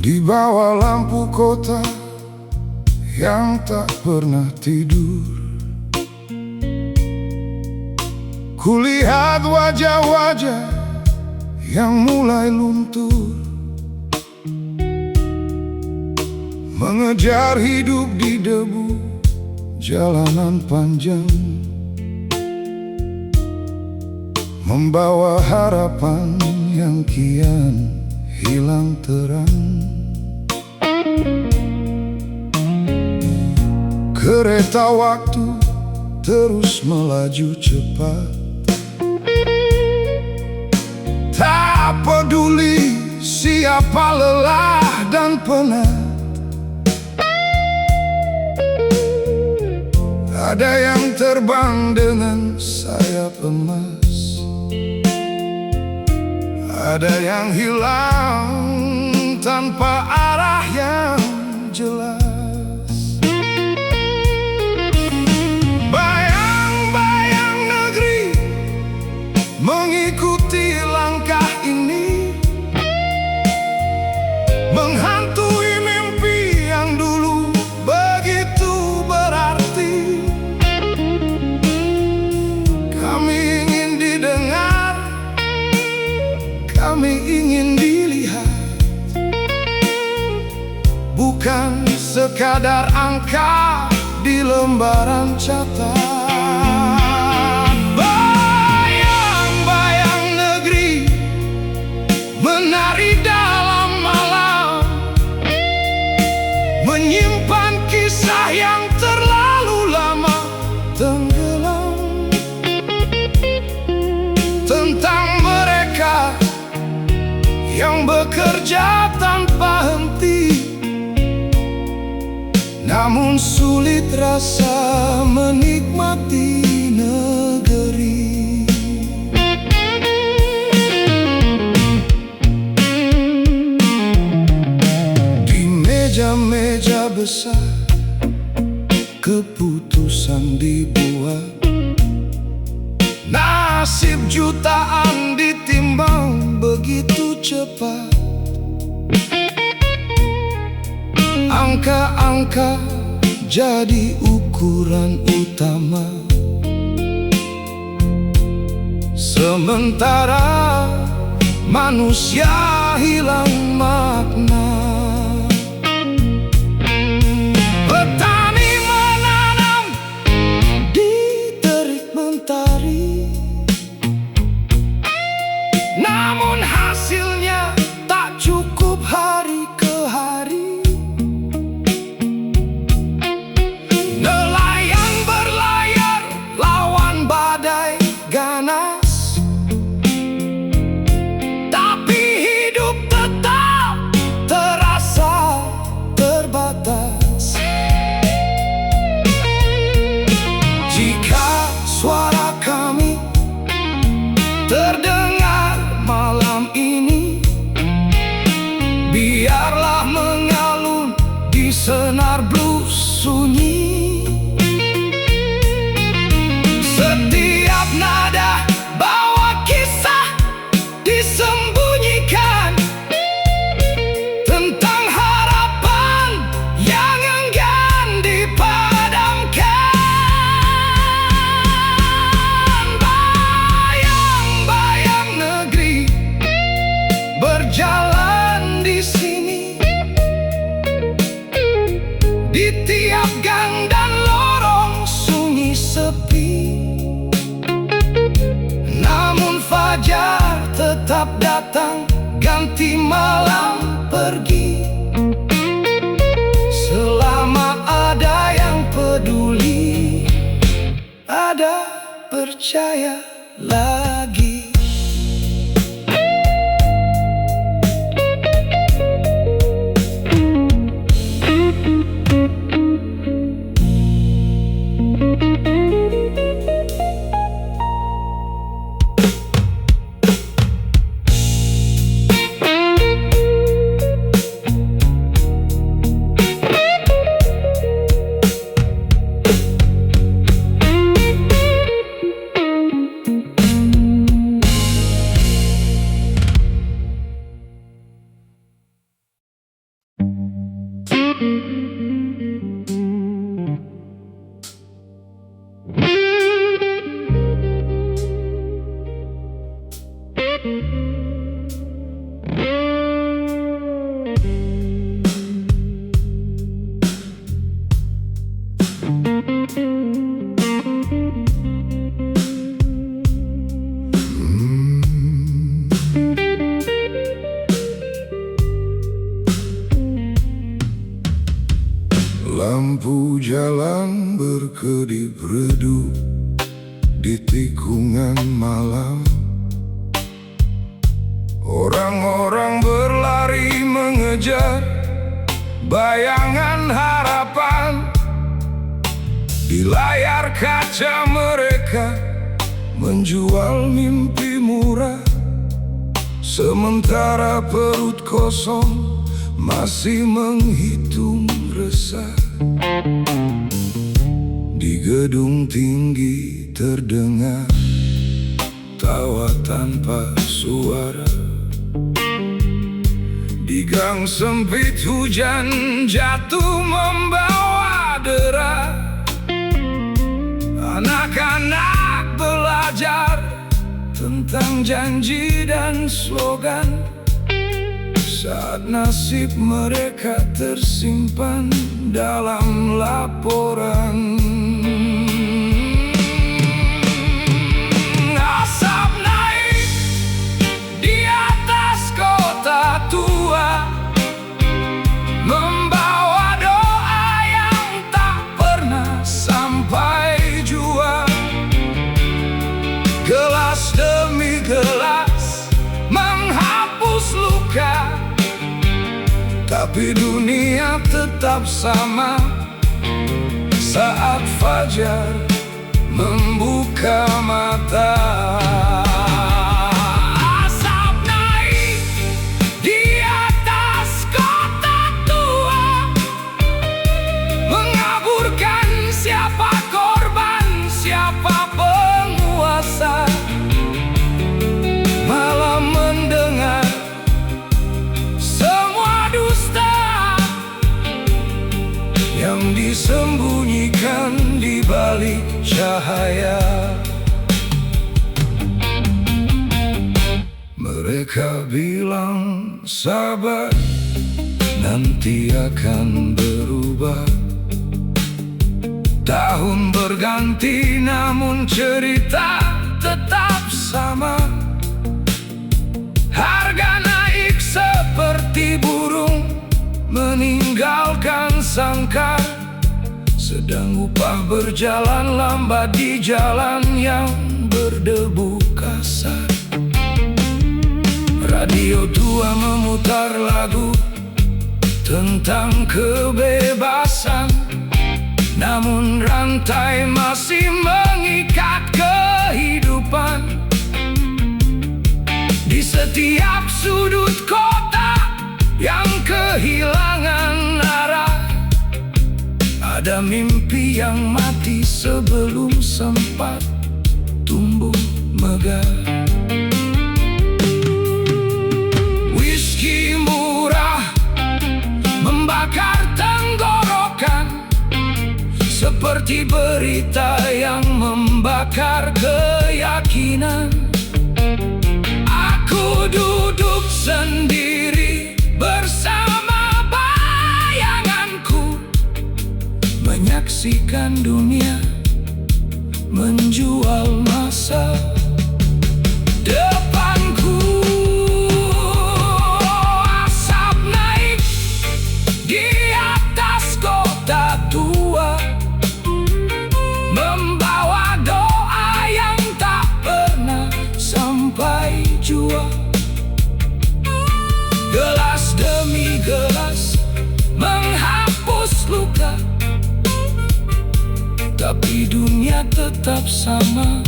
Di bawah lampu kota yang tak pernah tidur, kulihat wajah-wajah yang mulai luntur, mengejar hidup di debu jalanan panjang, membawa harapan yang kian hilang terang. Kereta waktu terus melaju cepat, tak peduli siapa lelah dan penat. Ada yang terbang dengan sayap emas, ada yang hilang tanpa arah yang jelas. Bayang-bayang negeri mengikuti langkah ini, menghantui mimpi yang dulu begitu berarti. Kami ingin didengar, kami ingin dilihat, bukan sekadar angka di lembaran catat. Bayang-bayang negeri menari dalam malam, menyimpan kisah yang terlalu lama tenggelam. Tentang mereka yang bekerja tanpa henti, namun sulit rasa menikmati negeri. Di meja-meja besar keputusan dibuat, nasib jutaan ditimbang begitu cepat. Angka-angka jadi ukuran utama, sementara manusia hilang makna. Petani menanam di terik mentari, namun hasilnya tak cukup hari ke hari. Nelayan berlayar lawan badai ganas, tapi hidup tetap terasa terbatas. Jika suara kami terdengar malam ini, biarlah mengalun di senar blues sunyi. Setiap nada bawa kisah disembunyikan, tentang harapan yang enggan dipadamkan. Bayang-bayang negeri berjalan di sini, di tiap gang dan lorong sunyi sepi. Namun fajar tetap datang, ganti malam pergi. Selama ada yang peduli, ada percaya lagi. Lampu jalan berkedip redup di tikungan malam. Orang-orang berlari mengejar bayangan harapan. Di layar kaca mereka menjual mimpi murah, sementara perut kosong masih menghitung resah. Di gedung tinggi terdengar tawa tanpa suara. Di gang sempit hujan jatuh membawa dera. Anak-anak belajar tentang janji dan slogan saat nasib mereka tersimpan dalam laporan. Asap naik di atas kota tua, membawa doa yang tak pernah sampai jua. Gelas demi gelas menghapus luka, tapi dunia tetap sama saat fajar membuka mata. Asap naik di atas kota tua, mengaburkan siapa korban, siapa penguasa. Malam mendengar semua dusta yang disembunyikan di balik cahaya. Mereka bilang sabar, nanti akan berubah. Tahun berganti namun cerita tetap sama. Harga naik seperti burung meninggalkan sangkar, sedang upah berjalan lambat di jalan yang berdebu kasar. Radio tua memutar lagu tentang kebebasan, namun rantai masih mengikat kehidupan. Di setiap sudut kota yang kehilangan arah, ada mimpi yang mati sebelum sempat tumbuh megah. Whisky murah membakar tenggorokan, seperti berita yang membakar keyakinan. Aku duduk sendiri bersama bayanganku, menyaksikan dunia menjual masa depanku. Asap naik di atas kota tua, membawa doa yang tak pernah sampai jua. Gelas demi gelas menghapus luka, tapi dunia tetap sama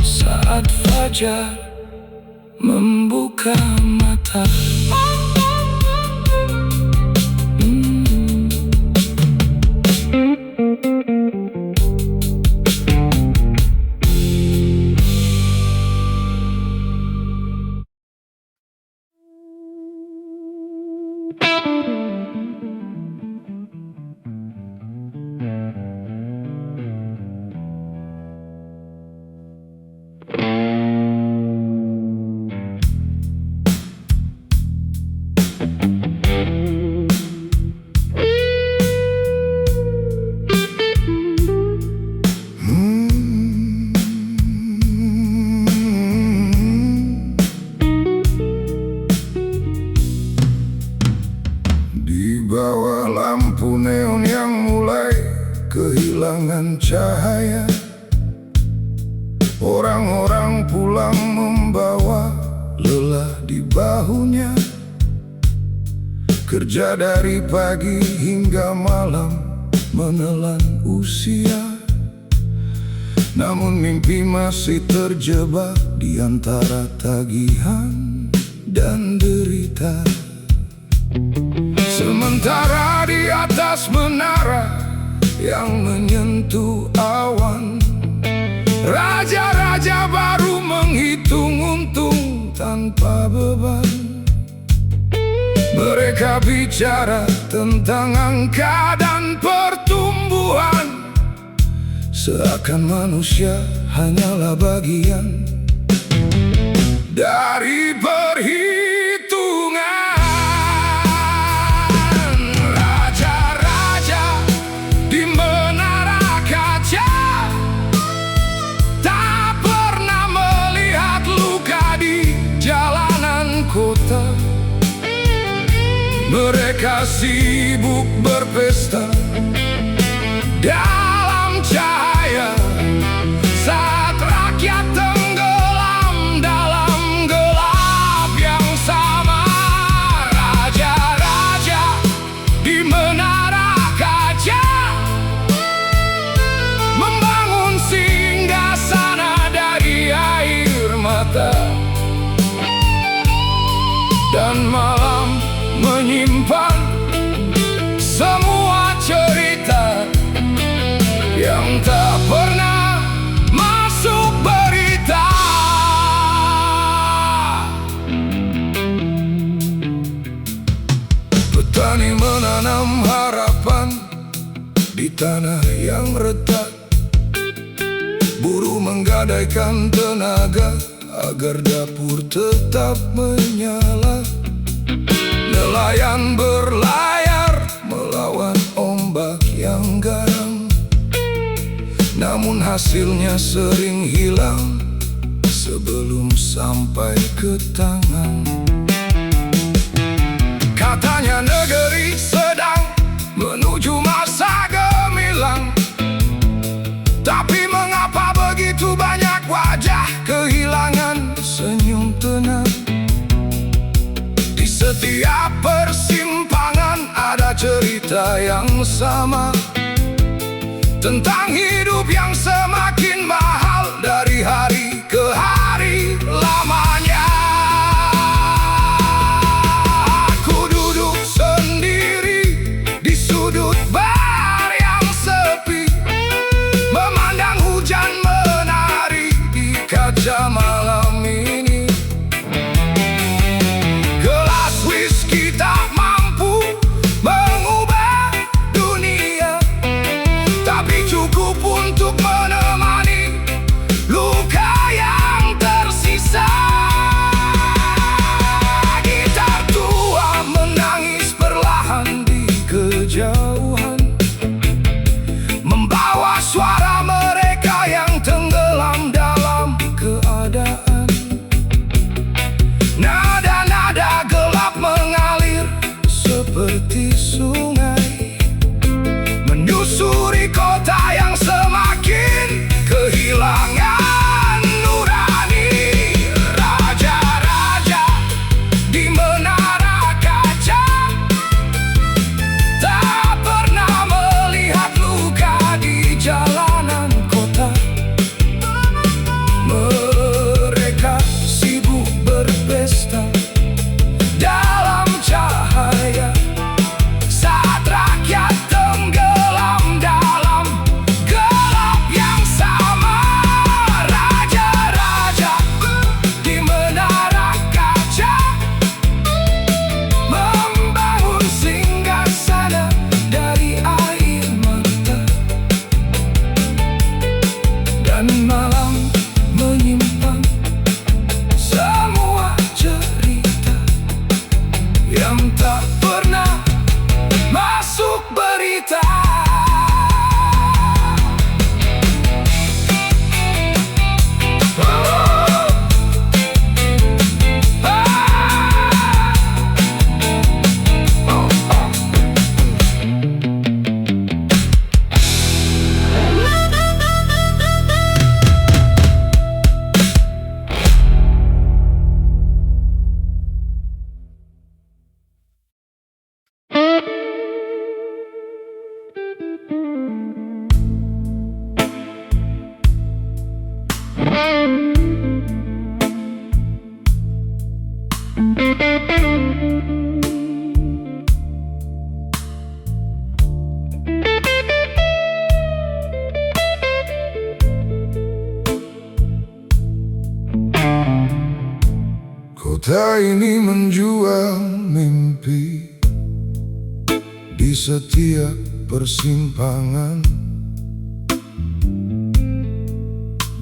saat fajar membuka mata. dengan cahaya. Orang-orang pulang membawa lelah di bahunya. Kerja dari pagi hingga malam menelan usia. Namun mimpi masih terjebak di antara tagihan dan derita. Sementara di atas menara yang menyentuh awan, raja-raja baru menghitung untung tanpa beban. Mereka bicara tentang angka dan pertumbuhan, seakan manusia hanyalah bagian dari perhitungan. Raja-raja di menara kaca tak pernah melihat luka di jalanan kota. Mereka sibuk berpesta dalam cahaya saat rakyat tenggelam dalam gelap yang sama. Raja-raja di menara kaca membangun singgasana dari air mata, dan malam menyimpan semua cerita yang tak pernah masuk berita. Petani menanam harapan di tanah yang retak. Buruh menggadaikan tenaga agar dapur tetap menyala. Nelayan berlayar melawan ombak yang garang, namun hasilnya sering hilang sebelum sampai ke tangan. Katanya negeri sedang menuju masa gemilang, tapi mengapa begitu banyak wajah kehilangan senyum tenang? Setiap persimpangan ada cerita yang sama, tentang hidup yang semakin mahal dari hari ke hari lamanya. Aku duduk sendiri di sudut bar yang sepi, memandang hujan menari di kaca malam ini. Tak mampu mengubah dunia, tapi cukup untuk menemani Kota ini menjual mimpi di setiap persimpangan,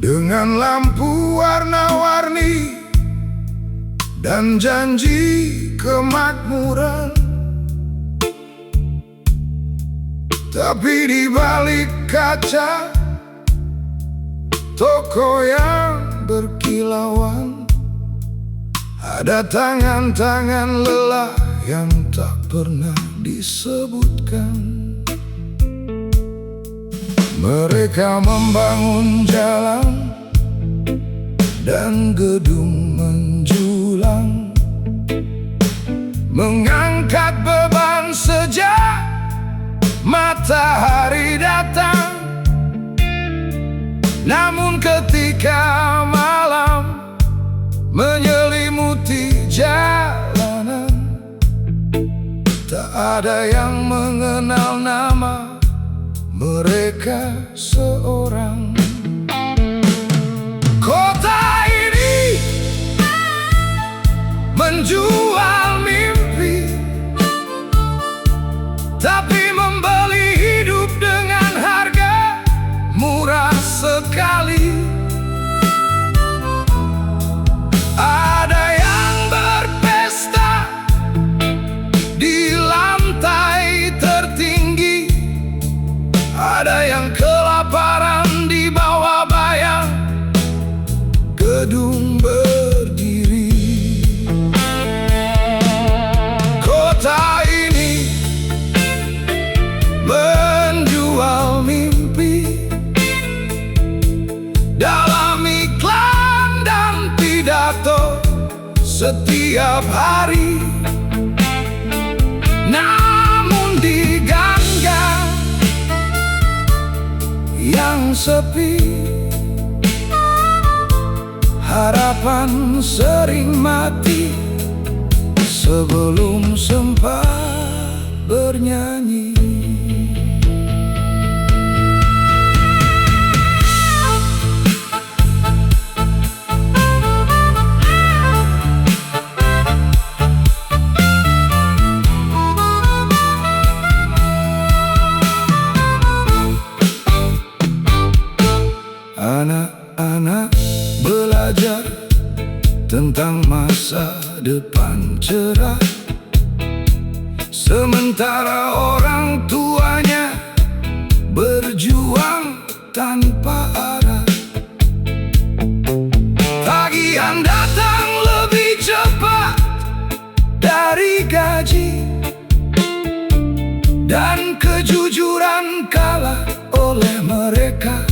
dengan lampu warna-warni dan janji kemakmuran. Tapi di balik kaca toko yang berkilauan, ada tangan-tangan lelah yang tak pernah disebutkan. Mereka membangun jalan dan gedung menjulang, mengangkat beban sejak matahari datang. Namun ketika malam menyelimuti jalanan, tak ada yang mengenal nama mereka seorang. Kota ini menjual mimpi, tapi membeli hidup dengan harga murah sekali. Ada yang berpesta di lantai tertinggi, ada yang kelaparan di bawah bayang gedung berdiri. Kota ini menjual mimpi dalam iklan dan pidato setiap hari. Namun di gang-gang yang sepi, harapan sering mati sebelum sempat bernyanyi. Anak-anak belajar tentang masa depan cerah, sementara orang tuanya berjuang tanpa arah. Tagihan datang lebih cepat dari gaji, dan kejujuran kalah oleh mereka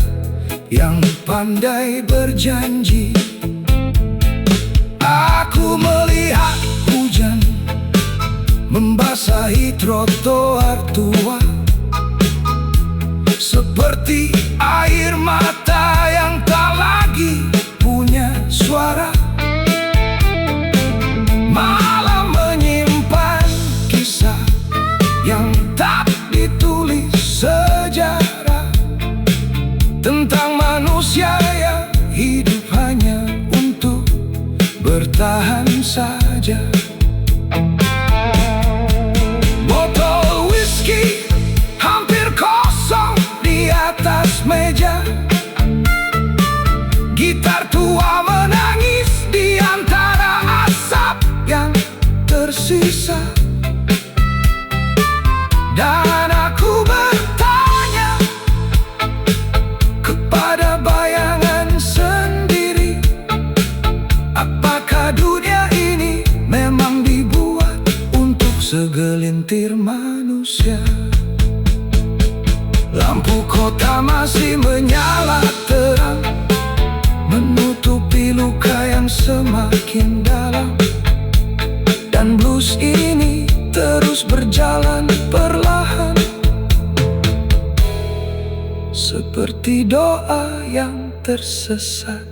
yang pandai berjanji. Aku melihat hujan membasahi trotoar tua, seperti air mata yang tak lagi punya suara. Malam menyimpan kisah yang tak ditulis sejarah, tentang manusia yang hidup hanya untuk bertahan saja. Botol whisky hampir kosong di atas meja, gitar tua menangis di antara asap yang tersisa. Dan aku bertanya kepada bayangan sendiri, apakah dunia ini memang dibuat untuk segelintir manusia? Lampu kota masih menyala terang, menutupi luka yang semakin dalam. Dan blues ini terus berjalan perlahan, seperti doa yang tersesat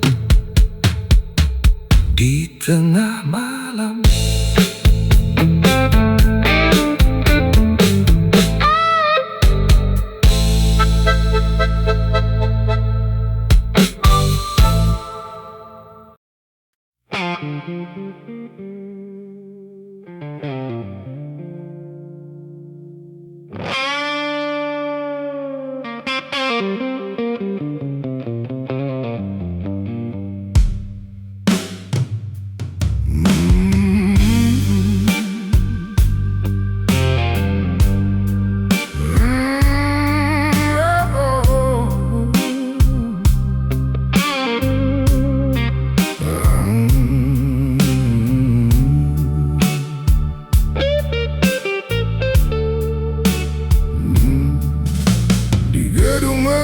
di tengah malam.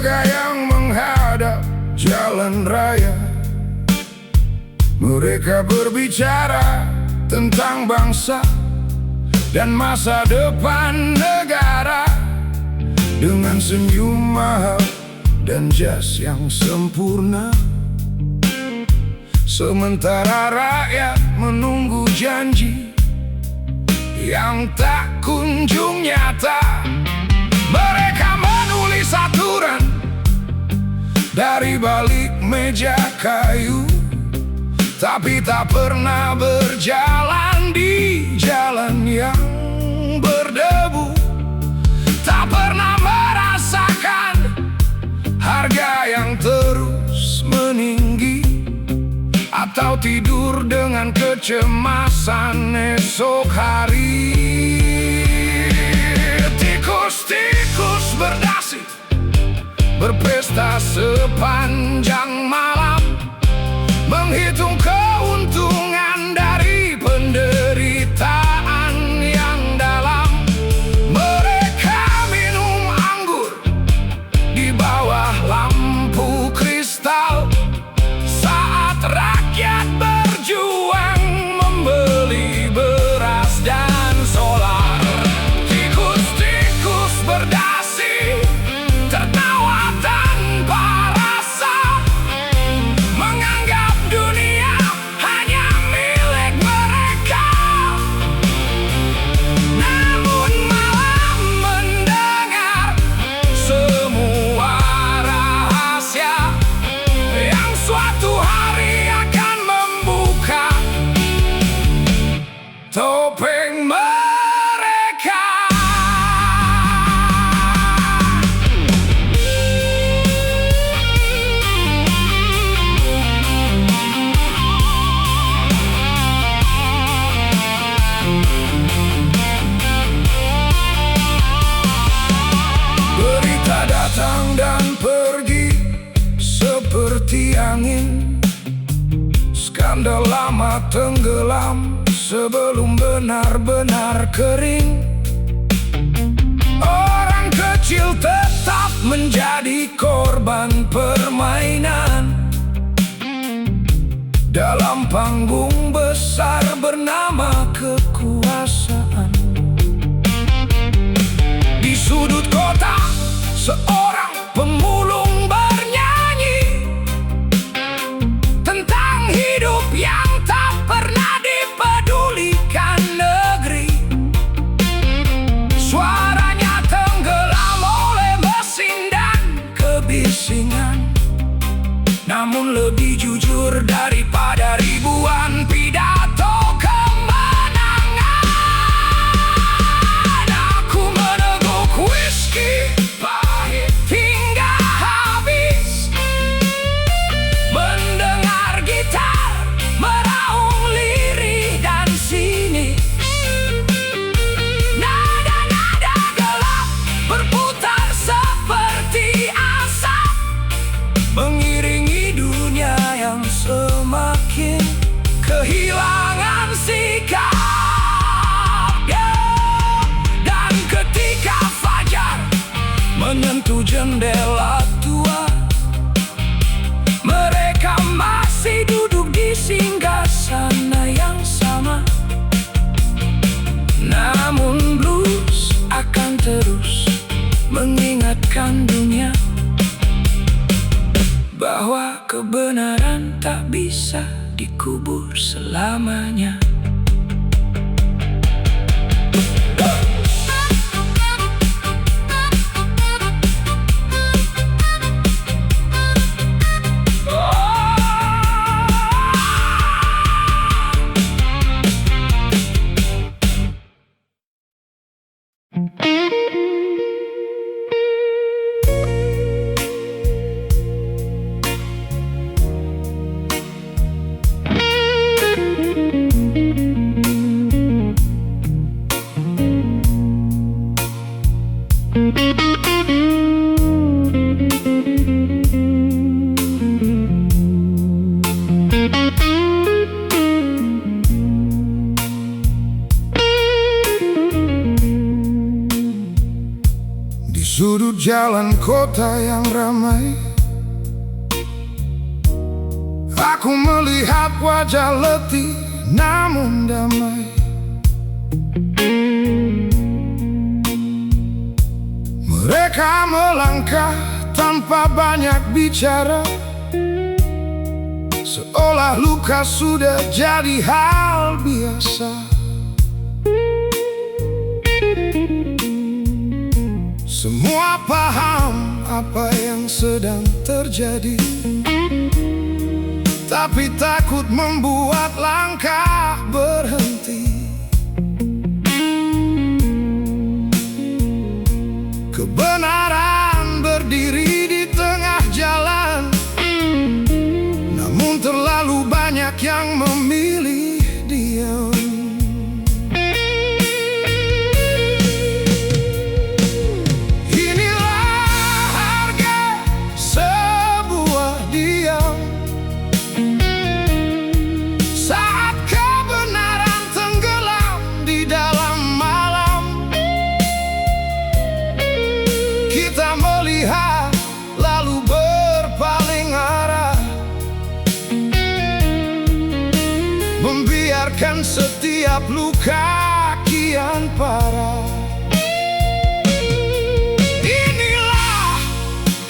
Yang menghadap jalan raya, mereka berbicara tentang bangsa dan masa depan negara, dengan senyum mahal dan jas yang sempurna. Sementara rakyat menunggu janji yang tak kunjung nyata. Mereka menulis aturan dari balik meja kayu, tapi tak pernah berjalan di jalan yang berdebu. Tak pernah merasakan harga yang terus meninggi, atau tidur dengan kecemasan esok hari. Tikus-tikus berdasi berpesta sepanjang malam, menghitung keuntungan dari penderitaan yang dalam. Mereka minum anggur di bawah lampu kristal, saat rakyat berjuang membeli beras dan solar. Tikus-tikus berdasi tertawa tanpa rasa, menganggap dunia hanya milik mereka. Namun malam mendengar semua rahasia yang suatu hari akan membuka topeng mereka. Berita datang dan pergi seperti angin. Skandal lama tenggelam sebelum benar-benar kering. Orang kecil tetap menjadi korban permainan dalam panggung besar bernama kekuasaan. Di sudut kota, seorang pemulung bernyanyi tentang hidup yang tak pernah dipedulikan negeri. Suaranya tenggelam oleh mesin dan kebisingan, namun lebih jujur daripada ribuan pidato kemenangan. Aku meneguk whisky pahit hingga habis, mendengar gitar meraung lirih dan sinis. Nada-nada gelap berputar seperti asap, mengiringi dunia yang semakin kehilangan sikap. Dan ketika fajar menyentuh jendela tua, mereka masih duduk di singgasana yang sama. Namun blues akan terus mengingatkan dunia bahwa kebenaran tak bisa dikubur selamanya. jalan kota yang ramai, aku melihat wajah letih namun damai. Mereka melangkah tanpa banyak bicara, seolah luka sudah jadi hal biasa. Semua paham apa yang sedang terjadi, tapi takut membuat langkah berhenti. Kebenaran berdiri di tengah jalan, namun terlalu banyak yang memilih diam. Inilah harga sebuah diam. Saat kebenaran tenggelam di dalam malam, kita melihat lalu berpaling arah, membiarkan setiap luka kian parah. Inilah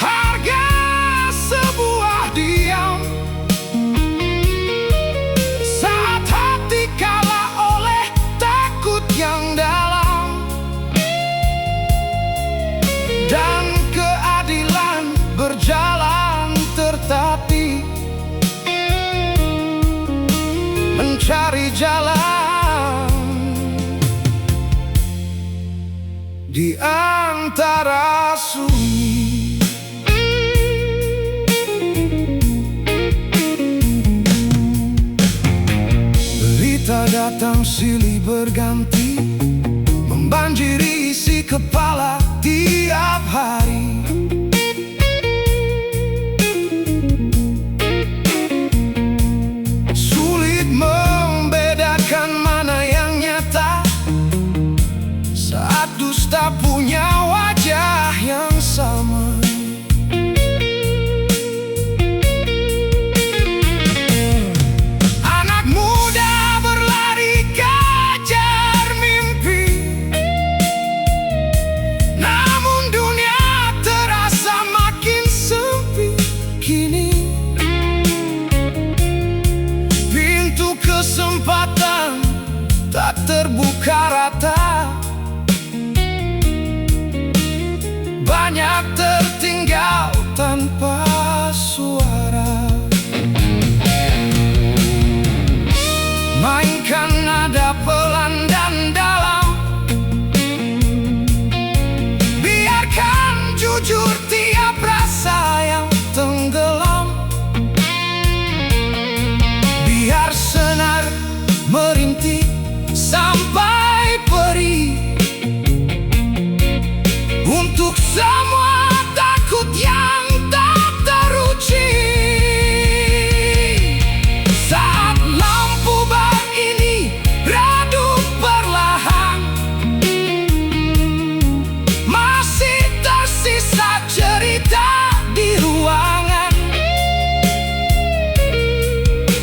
harga sebuah diam. Saat hati kalah oleh takut yang dalam, dan keadilan berjalan tertatih, mencari jalan di antara sunyi. Berita datang silih berganti, membanjiri isi kepala tiap hari. Sulit membedakan mana yang nyata, saat dusta punya wajah yang sama. Anak muda berlari kejar mimpi, namun dunia terasa makin sempit kini. Pintu kesempatan tak terbuka rata, banyak tertinggal tanpa suara. Mainkan nada pelan dan dalam, biarkan jujur tiap rasa yang tenggelam. Biar senar merintih sampai perih, untuk semua takut yang tak teruji. Saat lampu bar ini redup perlahan, masih tersisa cerita di ruangan.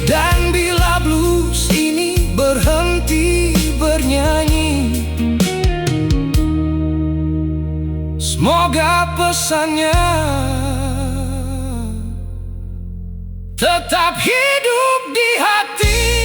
Dan bila blues ini berhenti bernyanyi, semoga pesannya tetap hidup di hati.